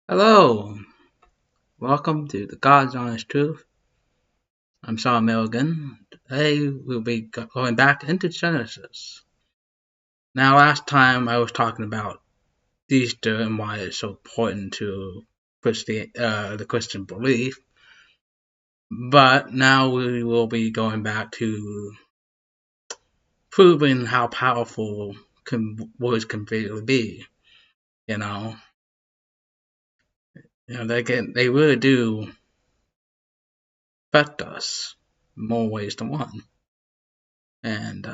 Hello, welcome to the God's Honest Truth. I'm Sean Milligan. Today we'll be going back into Genesis. Now, last time I was talking about Easter and why it's so important to the Christian belief, but now we will be going back to proving how powerful words can really be. You know, they really do affect us in more ways than one, and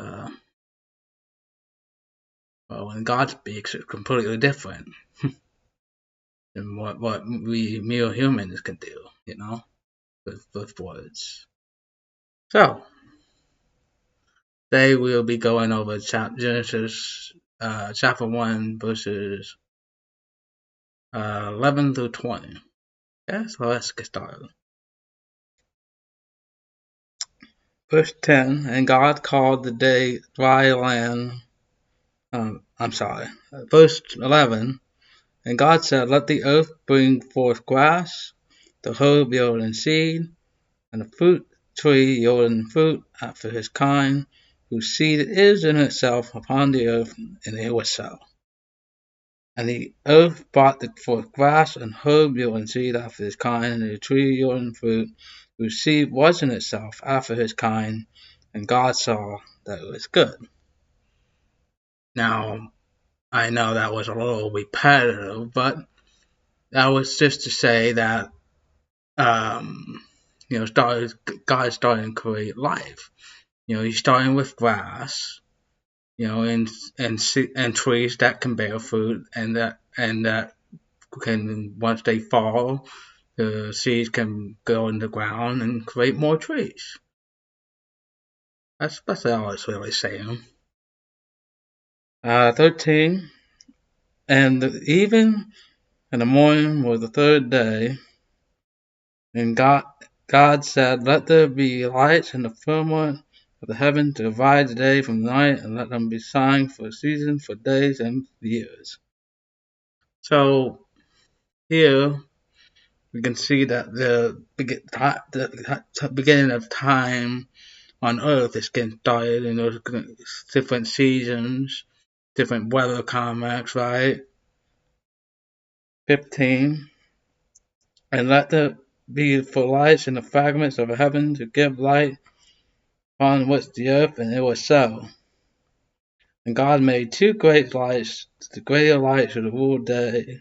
well, when God speaks, it's completely different than what we mere humans can do, with words. So, today we'll be going over Genesis chapter 1, verses 11 through 20. Okay, so let's get started. Verse 10, and God called the day dry land. I'm sorry. Verse 11, and God said, let the earth bring forth grass, the herb yielding seed, and the fruit tree yielding fruit after his kind, whose seed is in itself upon the earth, and it was so. And the earth brought forth grass and herb yielding seed after his kind, and the tree yielding fruit, whose seed was in itself after his kind, and God saw that it was good. Now, I know that was a little repetitive, but that was just to say that um, God started to create life. He's starting with grass, and trees that can bear fruit, and that can, once they fall, the seeds can go in the ground and create more trees. That's all it's really saying. 13, and the even and the morning was the third day, and God said, let there be lights in the firmament of the heaven to divide the day from the night, and let them be signs for seasons, for days, and for years. So here we can see that the beginning of time on Earth is getting started, and there's different seasons, different weather climates, right? 15. And let there be for lights in the fragments of heaven to give light upon which the earth, and it was so. And God made two great lights, the greater light to rule day,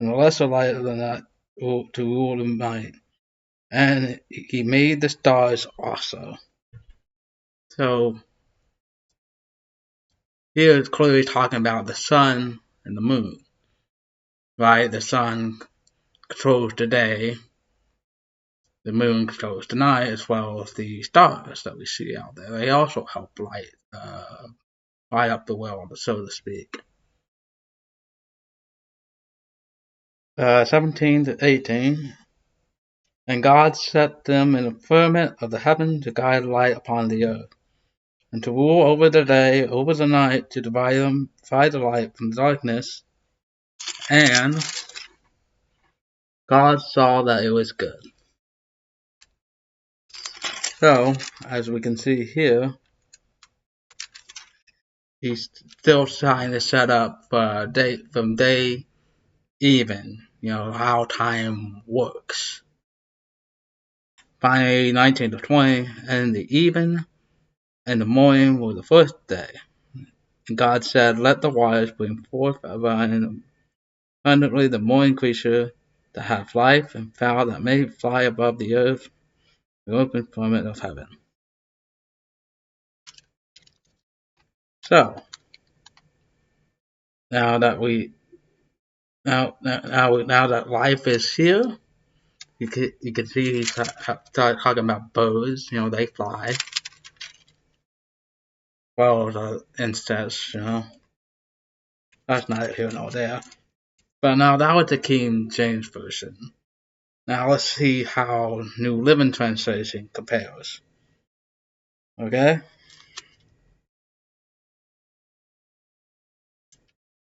and the lesser light of the night to rule the night. And he made the stars also. So here it's clearly talking about the sun and the moon, right? The sun controls the day, the moon controls the night, as well as the stars that we see out there. They also help light up the world, so to speak. 17 to 18. And God set them in the firmament of the heaven to guide light upon the earth, and to rule over the day, over the night, to divide the light from darkness. And God saw that it was good. So, as we can see here, he's still trying to set up from day even, how time works. Finally, 19 to 20, and the even and the morning were the first day. And God said, let the waters bring forth abundantly the morning creature that hath life, and fowl that may fly above the earth, the open firmament of heaven. So, now that we now that life is here, you can see he's talking about birds. They fly. Well, the insects. That's neither here nor there. But now that was the King James version. Now let's see how New Living Translation compares. Okay.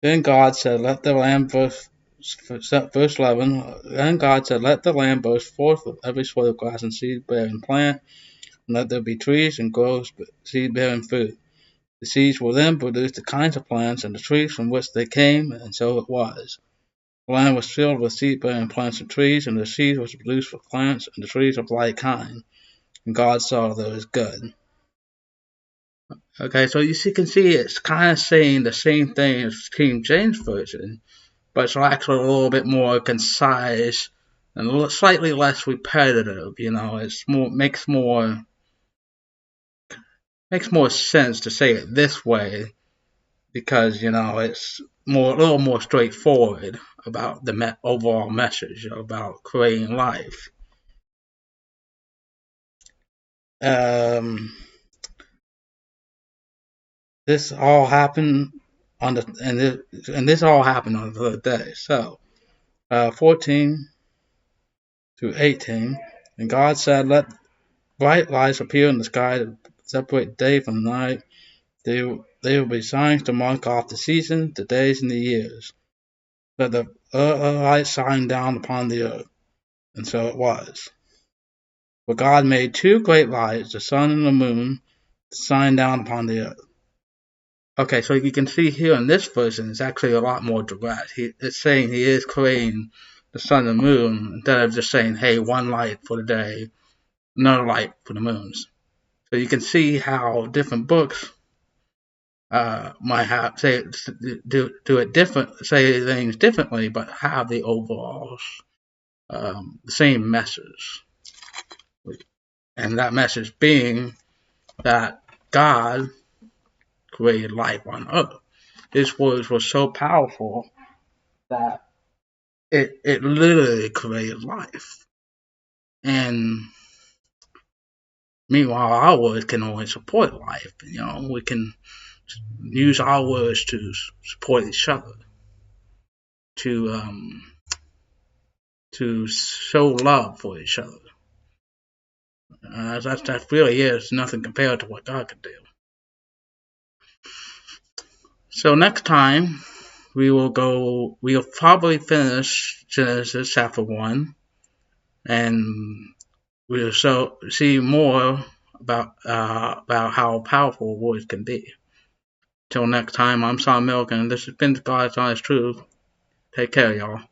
Then God said, let the land verse 11. Then God said, "Let the land burst forth with every sort of grass and seed-bearing plant, and let there be trees and groves seed-bearing fruit. The seeds will then produce the kinds of plants and the trees from which they came, and so it was. The land was filled with seed-bearing plants and trees, and the seed was produced for plants and the trees of like kind. And God saw that it was good." Okay, so can see it's kind of saying the same thing as King James Version, but it's actually a little bit more concise and slightly less repetitive. It's makes more sense to say it this way because it's a little more straightforward about the overall message about creating life. Um, this all happened on this all happened on the third day. So 14 through 18, and God said, "Let bright lights appear in the sky to separate day from night. They will be signs to mark off the seasons, the days, and the years. Let the light shine down upon the earth." And so it was. For God made two great lights, the sun and the moon, to shine down upon the earth. Okay, so you can see here in this version, it's actually a lot more direct. It's saying he is creating the sun and the moon instead of just saying, "Hey, one light for the day, another light for the moons." So you can see how different books might have do it different, say things differently, but have the overall the same message, and that message being that God created life on earth. His words were so powerful that it literally created life. And meanwhile, our words can only support life. We can use our words to support each other, to show love for each other. That really is nothing compared to what God can do. So next time we'll probably finish Genesis chapter 1, and we'll see more about how powerful words can be. Till next time, I'm Sam Milk, and this has been God's Honest Truth. Take care, y'all.